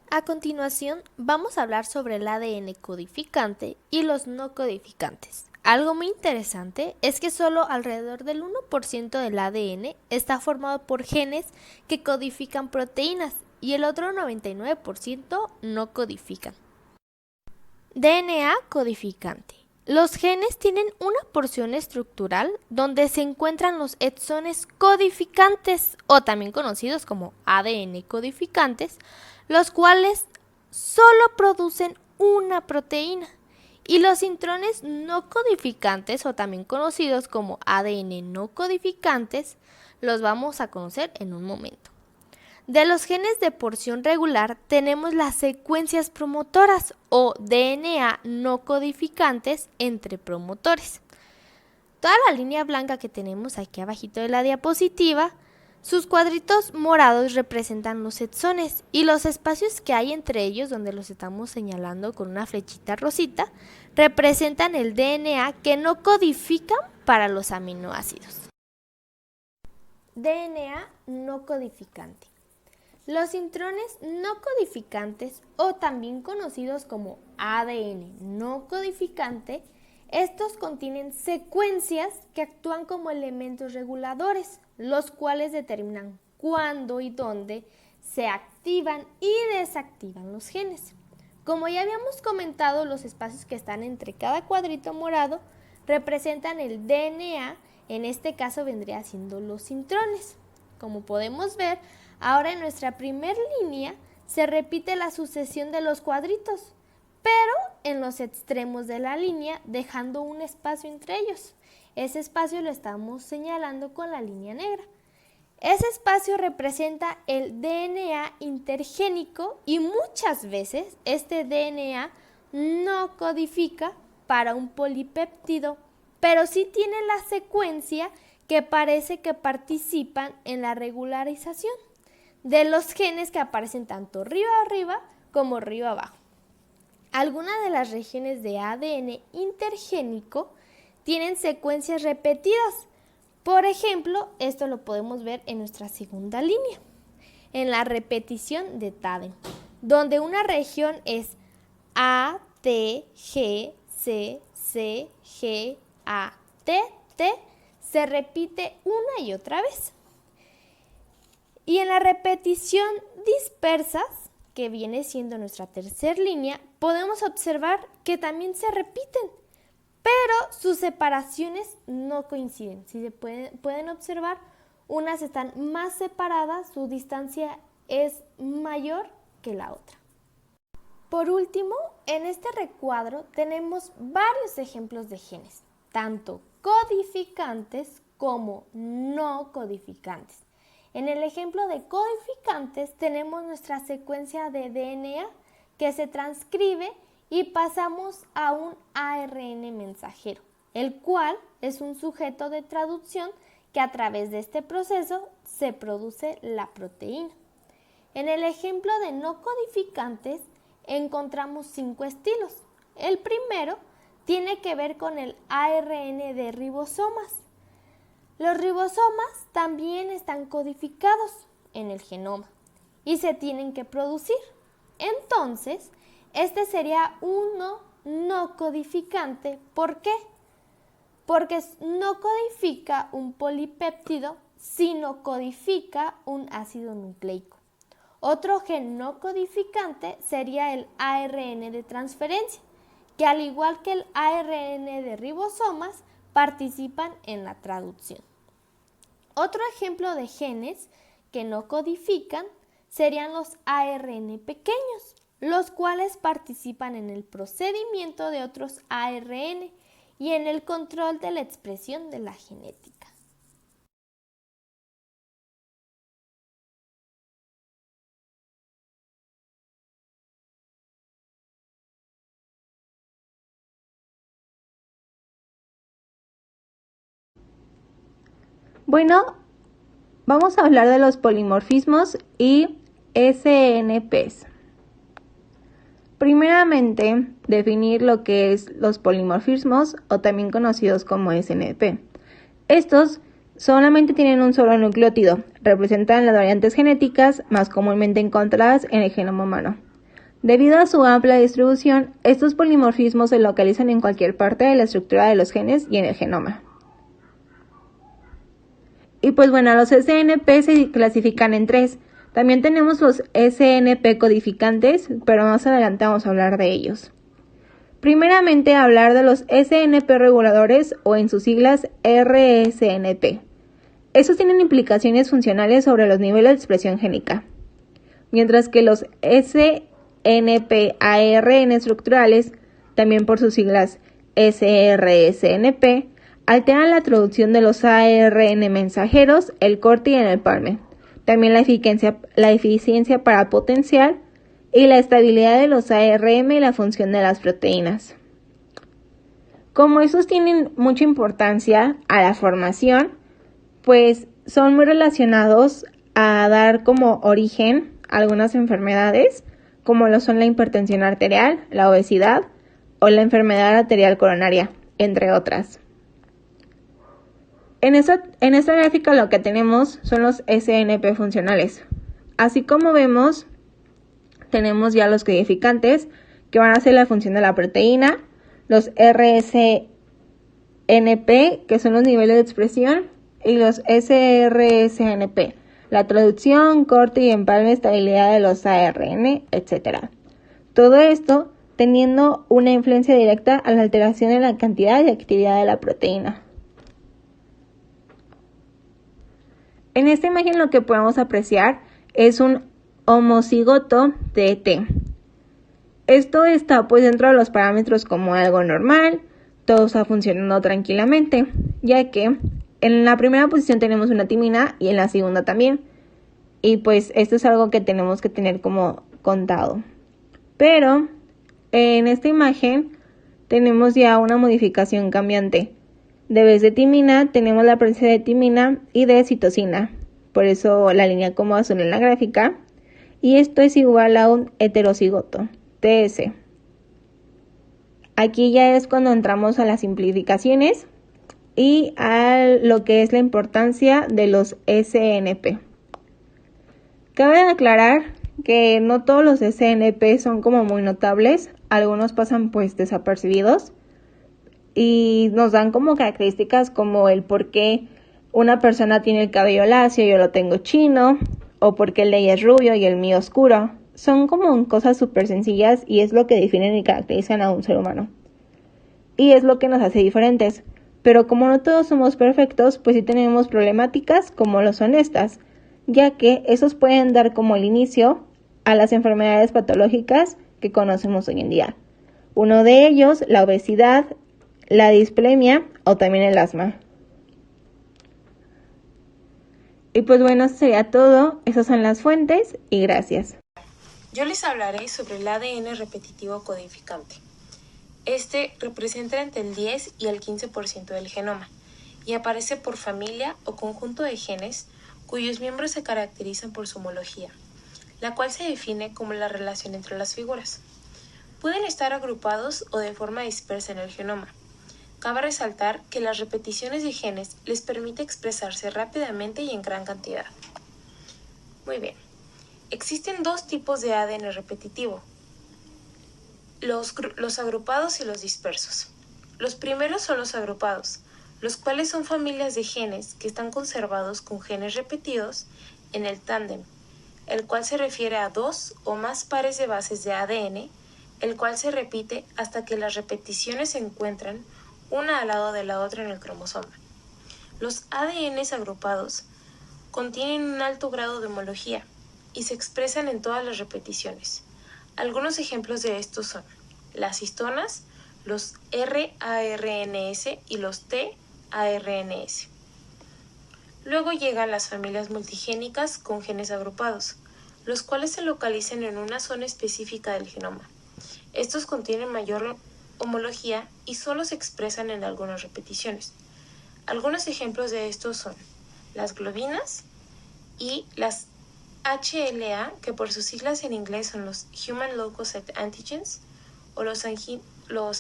A continuación, vamos a hablar sobre el ADN codificante y los no codificantes. Algo muy interesante es que solo alrededor del 1% del ADN está formado por genes que codifican proteínas y el otro 99% no codifican. DNA codificante. Los genes tienen una porción estructural donde se encuentran los exones codificantes o también conocidos como ADN codificantes, los cuales solo producen una proteína, y los intrones no codificantes o también conocidos como ADN no codificantes los vamos a conocer en un momento. De los genes de porción regular tenemos las secuencias promotoras o DNA no codificantes entre promotores. Toda la línea blanca que tenemos aquí abajito de la diapositiva, sus cuadritos morados representan los exones y los espacios que hay entre ellos, donde los estamos señalando con una flechita rosita, representan el DNA que no codifican para los aminoácidos. DNA no codificante. Los intrones no codificantes o también conocidos como ADN no codificante, estos contienen secuencias que actúan como elementos reguladores, los cuales determinan cuándo y dónde se activan y desactivan los genes. Como ya habíamos comentado, los espacios que están entre cada cuadrito morado representan el DNA, en este caso vendría siendo los intrones. Como podemos ver, ahora en nuestra primera línea se repite la sucesión de los cuadritos, pero en los extremos de la línea dejando un espacio entre ellos. Ese espacio lo estamos señalando con la línea negra. Ese espacio representa el DNA intergénico y muchas veces este DNA no codifica para un polipéptido, pero sí tiene la secuencia que parece que participan en la regularización de los genes que aparecen tanto río arriba como río abajo. Algunas de las regiones de ADN intergénico tienen secuencias repetidas. Por ejemplo, esto lo podemos ver en nuestra segunda línea, en la repetición de Taden, donde una región es A, T, G, C, C, G, A, T, T, se repite una y otra vez. Y en la repetición dispersas, que viene siendo nuestra tercera línea, podemos observar que también se repiten, pero sus separaciones no coinciden. Si se pueden observar, unas están más separadas, su distancia es mayor que la otra. Por último, en este recuadro tenemos varios ejemplos de genes, tanto codificantes como no codificantes. En el ejemplo de codificantes tenemos nuestra secuencia de DNA que se transcribe y pasamos a un ARN mensajero, el cual es un sujeto de traducción que a través de este proceso se produce la proteína. En el ejemplo de no codificantes encontramos 5 estilos. El primero tiene que ver con el ARN de ribosomas. Los ribosomas también están codificados en el genoma y se tienen que producir. Entonces, este sería uno no codificante. ¿Por qué? Porque no codifica un polipéptido, sino codifica un ácido nucleico. Otro gen no codificante sería el ARN de transferencia, que al igual que el ARN de ribosomas, participan en la traducción. Otro ejemplo de genes que no codifican serían los ARN pequeños, los cuales participan en el procedimiento de otros ARN y en el control de la expresión de la genética. Bueno, vamos a hablar de los polimorfismos y SNPs. Primeramente, definir lo que es los polimorfismos o también conocidos como SNP. Estos solamente tienen un solo nucleótido, representan las variantes genéticas más comúnmente encontradas en el genoma humano. Debido a su amplia distribución, estos polimorfismos se localizan en cualquier parte de la estructura de los genes y en el genoma. Y pues bueno, los SNP se clasifican en 3. También tenemos los SNP codificantes, pero más adelante vamos a hablar de ellos. Primeramente, hablar de los SNP reguladores o en sus siglas RSNP. Estos tienen implicaciones funcionales sobre los niveles de expresión génica, mientras que los SNP-ARN estructurales, también por sus siglas SRSNP, alteran la traducción de los ARN mensajeros, el corte y el empalme, también la eficiencia para potenciar y la estabilidad de los ARN y la función de las proteínas. Como estos tienen mucha importancia a la formación, pues son muy relacionados a dar como origen a algunas enfermedades, como lo son la hipertensión arterial, la obesidad o la enfermedad arterial coronaria, entre otras. En esta gráfica lo que tenemos son los SNP funcionales. Así como vemos, tenemos ya los codificantes que van a hacer la función de la proteína, los RSNP, que son los niveles de expresión, y los SRSNP, la traducción, corte y empalme, estabilidad de los ARN, etc. Todo esto teniendo una influencia directa a la alteración en la cantidad y actividad de la proteína. En esta imagen lo que podemos apreciar es un homocigoto TT. Esto está pues dentro de los parámetros como algo normal, todo está funcionando tranquilamente, ya que en la primera posición tenemos una timina y en la segunda también. Y pues esto es algo que tenemos que tener como contado. Pero en esta imagen tenemos ya una modificación cambiante. De vez de timina tenemos la presencia de timina y de citosina. Por eso la línea como azul en la gráfica. Y esto es igual a un heterocigoto, TS. Aquí ya es cuando entramos a las simplificaciones y a lo que es la importancia de los SNP. Cabe aclarar que no todos los SNP son como muy notables, algunos pasan pues desapercibidos y nos dan como características como el por qué una persona tiene el cabello lacio y yo lo tengo chino, o por qué el de ella es rubio y el mío oscuro. Son como cosas súper sencillas y es lo que definen y caracterizan a un ser humano. Y es lo que nos hace diferentes. Pero como no todos somos perfectos, pues sí tenemos problemáticas como lo son estas, ya que esos pueden dar como el inicio a las enfermedades patológicas que conocemos hoy en día. Uno de ellos, la obesidad, la displemia o también el asma. Y pues bueno, eso sería todo. Esas son las fuentes y gracias. Yo les hablaré sobre el ADN repetitivo codificante. Este representa entre el 10 y el 15% del genoma y aparece por familia o conjunto de genes cuyos miembros se caracterizan por su homología, la cual se define como la relación entre las figuras. Pueden estar agrupados o de forma dispersa en el genoma. Cabe resaltar que las repeticiones de genes les permite expresarse rápidamente y en gran cantidad. Muy bien. Existen dos tipos de ADN repetitivo, los agrupados y los dispersos. Los primeros son los agrupados, los cuales son familias de genes que están conservados con genes repetidos en el tándem, el cual se refiere a dos o más pares de bases de ADN, el cual se repite hasta que las repeticiones se encuentran una al lado de la otra en el cromosoma. Los ADNs agrupados contienen un alto grado de homología y se expresan en todas las repeticiones. Algunos ejemplos de estos son las histonas, los rARNs y los tARNs. Luego llegan las familias multigénicas con genes agrupados, los cuales se localizan en una zona específica del genoma. Estos contienen mayor homología y solo se expresan en algunas repeticiones. Algunos ejemplos de estos son las globinas y las HLA, que por sus siglas en inglés son los Human Leukocyte Antigens o los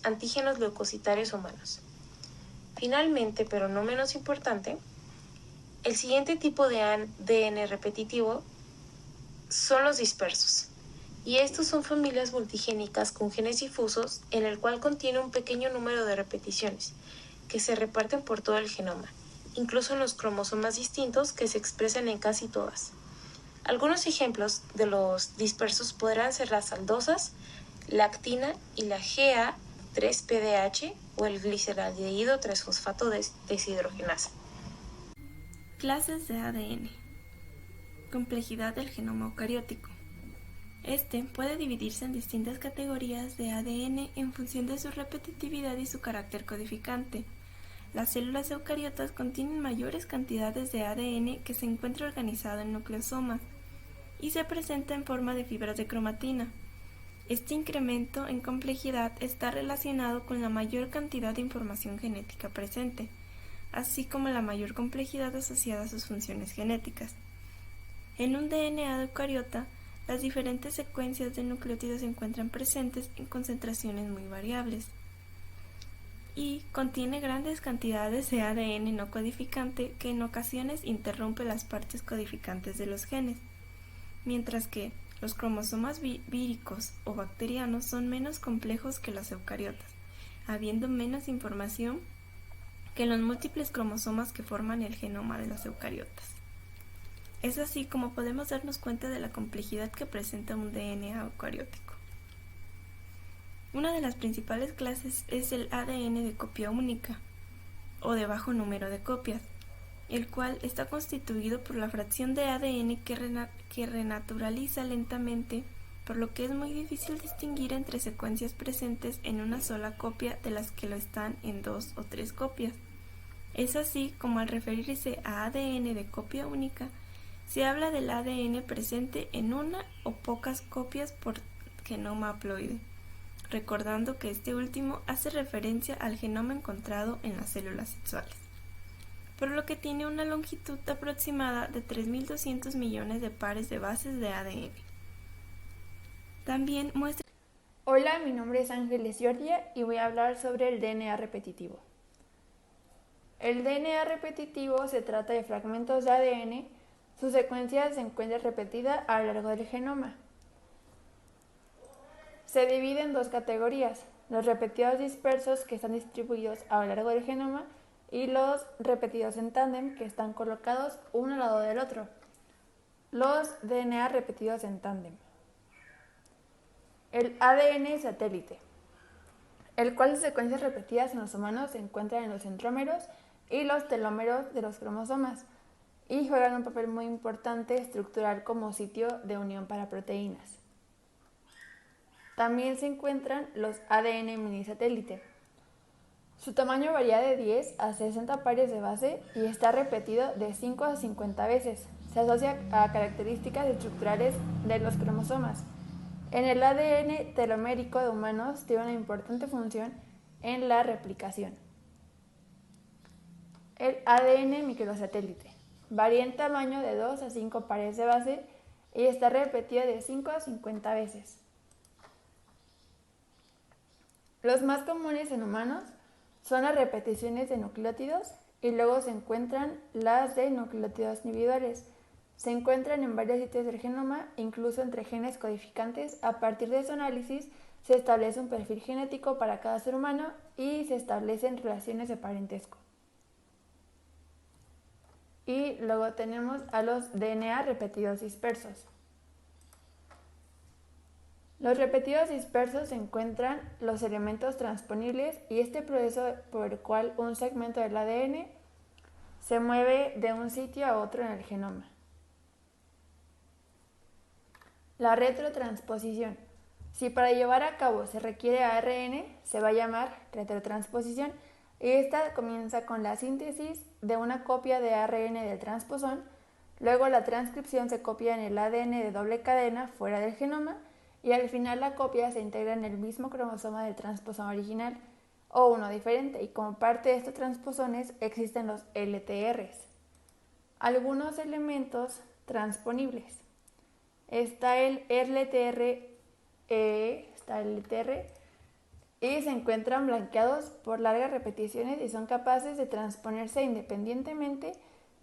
antígenos leucocitarios humanos. Finalmente, pero no menos importante, el siguiente tipo de ADN repetitivo son los dispersos, y estos son familias multigénicas con genes difusos en el cual contiene un pequeño número de repeticiones que se reparten por todo el genoma, incluso en los cromosomas distintos que se expresan en casi todas. Algunos ejemplos de los dispersos podrán ser las aldosas, la actina y la GA3-PDH o el gliceraldehído 3-fosfato deshidrogenasa. Clases de ADN. Complejidad del genoma eucariótico. Este puede dividirse en distintas categorías de ADN en función de su repetitividad y su carácter codificante. Las células eucariotas contienen mayores cantidades de ADN que se encuentra organizado en nucleosomas y se presenta en forma de fibras de cromatina. Este incremento en complejidad está relacionado con la mayor cantidad de información genética presente, así como la mayor complejidad asociada a sus funciones genéticas. En un DNA de eucariota, las diferentes secuencias de nucleótidos se encuentran presentes en concentraciones muy variables y contiene grandes cantidades de ADN no codificante que en ocasiones interrumpe las partes codificantes de los genes, mientras que los cromosomas víricos o bacterianos son menos complejos que los eucariotas, habiendo menos información que los múltiples cromosomas que forman el genoma de los eucariotas. Es así como podemos darnos cuenta de la complejidad que presenta un DNA eucariótico. Una de las principales clases es el ADN de copia única, o de bajo número de copias, el cual está constituido por la fracción de ADN que renaturaliza lentamente, por lo que es muy difícil distinguir entre secuencias presentes en una sola copia de las que lo están en 2 o 3 copias. Es así como al referirse a ADN de copia única, se habla del ADN presente en una o pocas copias por genoma haploide, recordando que este último hace referencia al genoma encontrado en las células sexuales, por lo que tiene una longitud aproximada de 3.200 millones de pares de bases de ADN. También muestra... Hola, mi nombre es Ángeles Giorgia y voy a hablar sobre el DNA repetitivo. El DNA repetitivo se trata de fragmentos de ADN, su secuencia se encuentra repetida a lo largo del genoma. Se divide en dos categorías, los repetidos dispersos que están distribuidos a lo largo del genoma y los repetidos en tándem que están colocados uno al lado del otro, los DNA repetidos en tándem. El ADN satélite, el cual las secuencias repetidas en los humanos se encuentran en los centrómeros y los telómeros de los cromosomas y juegan un papel muy importante estructural como sitio de unión para proteínas. También se encuentran los ADN minisatélite. Su tamaño varía de 10 a 60 pares de base y está repetido de 5 a 50 veces. Se asocia a características estructurales de los cromosomas. En el ADN telomérico de humanos tiene una importante función en la replicación. El ADN microsatélite varía en tamaño de 2 a 5 pares de base y está repetido de 5 a 50 veces. Los más comunes en humanos son las repeticiones de nucleótidos y luego se encuentran las de nucleótidos individuales. Se encuentran en varios sitios del genoma, incluso entre genes codificantes. A partir de su análisis se establece un perfil genético para cada ser humano y se establecen relaciones de parentesco. Y luego tenemos a los DNA repetidos dispersos. Los repetidos dispersos se encuentran los elementos transponibles y este proceso por el cual un segmento del ADN se mueve de un sitio a otro en el genoma. La retrotransposición. Si para llevar a cabo se requiere ARN, se va a llamar retrotransposición y esta comienza con la síntesis de una copia de ARN del transposón, luego la transcripción se copia en el ADN de doble cadena fuera del genoma y al final la copia se integra en el mismo cromosoma del transposón original o uno diferente y como parte de estos transposones existen los LTRs. Algunos elementos transponibles. Está el LTR y se encuentran blanqueados por largas repeticiones y son capaces de transponerse independientemente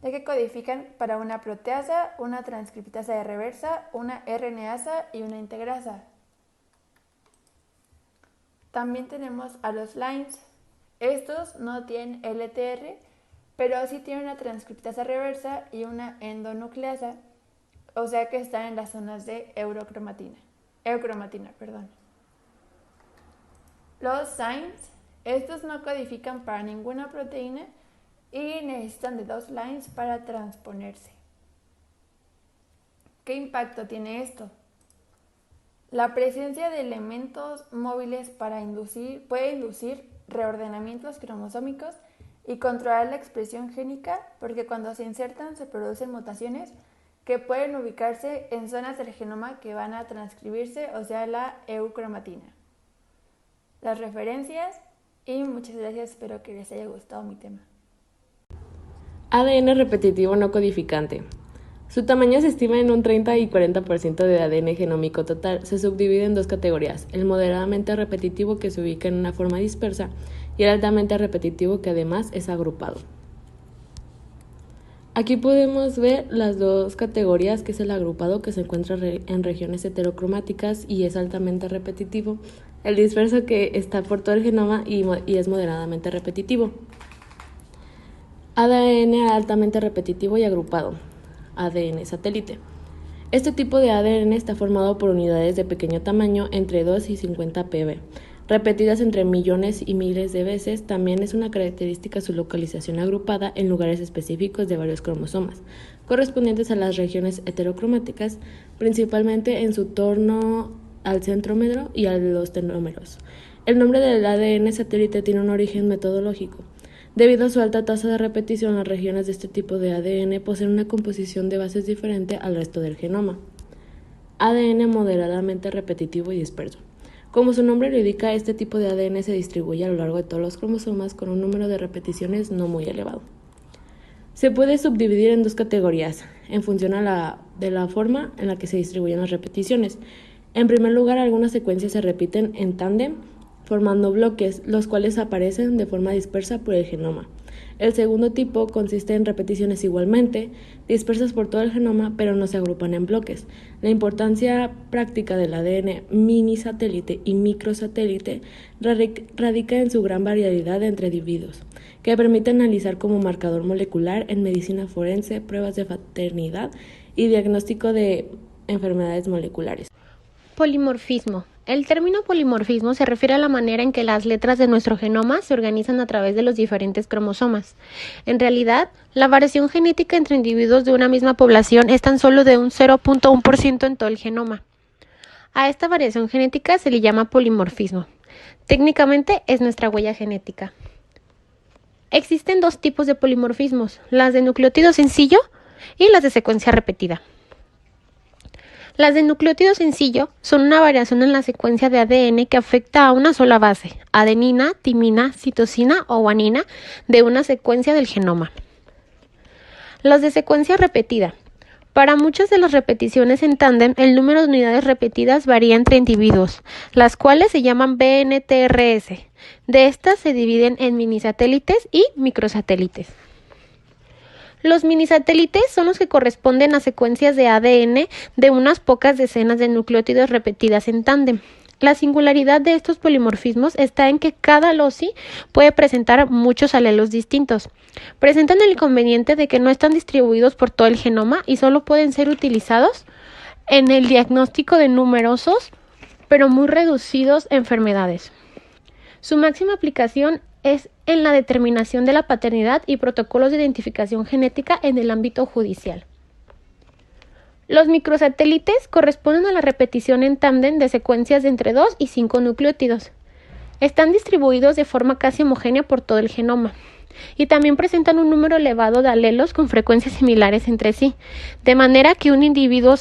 ya que codifican para una proteasa, una transcriptasa de reversa, una RNasa y una integrasa. También tenemos a los lines. Estos no tienen LTR, pero sí tienen una transcriptasa reversa y una endonucleasa, o sea que están en las zonas de eucromatina. Los SINEs, estos no codifican para ninguna proteína y necesitan de 2 lines para transponerse. ¿Qué impacto tiene esto? La presencia de elementos móviles puede inducir reordenamientos cromosómicos y controlar la expresión génica, porque cuando se insertan se producen mutaciones que pueden ubicarse en zonas del genoma que van a transcribirse, o sea, la eucromatina. Las referencias y muchas gracias, espero que les haya gustado mi tema. ADN repetitivo no codificante. Su tamaño se estima en un 30 y 40% de ADN genómico total. Se subdivide en 2 categorías, el moderadamente repetitivo que se ubica en una forma dispersa y el altamente repetitivo que además es agrupado. Aquí podemos ver las 2 categorías, que es el agrupado, que se encuentra en regiones heterocromáticas y es altamente repetitivo, el disperso que está por todo el genoma y es moderadamente repetitivo. ADN altamente repetitivo y agrupado, ADN satélite. Este tipo de ADN está formado por unidades de pequeño tamaño entre 2 y 50 pb, repetidas entre millones y miles de veces. También es una característica su localización agrupada en lugares específicos de varios cromosomas, correspondientes a las regiones heterocromáticas, principalmente en su torno al centrómero y a los telómeros. El nombre del ADN satélite tiene un origen metodológico. Debido a su alta tasa de repetición, las regiones de este tipo de ADN poseen una composición de bases diferente al resto del genoma. ADN moderadamente repetitivo y disperso. Como su nombre lo indica, este tipo de ADN se distribuye a lo largo de todos los cromosomas con un número de repeticiones no muy elevado. Se puede subdividir en 2 categorías, en función de la forma en la que se distribuyen las repeticiones. En primer lugar, algunas secuencias se repiten en tándem, formando bloques, los cuales aparecen de forma dispersa por el genoma. El segundo tipo consiste en repeticiones igualmente dispersas por todo el genoma, pero no se agrupan en bloques. La importancia práctica del ADN minisatélite y microsatélite radica en su gran variedad entre individuos, que permite analizar como marcador molecular en medicina forense, pruebas de paternidad y diagnóstico de enfermedades moleculares. Polimorfismo. El término polimorfismo se refiere a la manera en que las letras de nuestro genoma se organizan a través de los diferentes cromosomas. En realidad, la variación genética entre individuos de una misma población es tan solo de un 0.1% en todo el genoma. A esta variación genética se le llama polimorfismo. Técnicamente es nuestra huella genética. Existen 2 tipos de polimorfismos, las de nucleótido sencillo y las de secuencia repetida. Las de nucleótido sencillo son una variación en la secuencia de ADN que afecta a una sola base, adenina, timina, citosina o guanina, de una secuencia del genoma. Las de secuencia repetida. Para muchas de las repeticiones en tándem, el número de unidades repetidas varía entre individuos, las cuales se llaman BNTRS. De estas se dividen en minisatélites y microsatélites. Los minisatélites son los que corresponden a secuencias de ADN de unas pocas decenas de nucleótidos repetidas en tándem. La singularidad de estos polimorfismos está en que cada loci puede presentar muchos alelos distintos. Presentan el inconveniente de que no están distribuidos por todo el genoma y solo pueden ser utilizados en el diagnóstico de numerosos, pero muy reducidos enfermedades. Su máxima aplicación es en la determinación de la paternidad y protocolos de identificación genética en el ámbito judicial. Los microsatélites corresponden a la repetición en tándem de secuencias de entre 2 y 5 nucleótidos. Están distribuidos de forma casi homogénea por todo el genoma y también presentan un número elevado de alelos con frecuencias similares entre sí, de manera que un individuo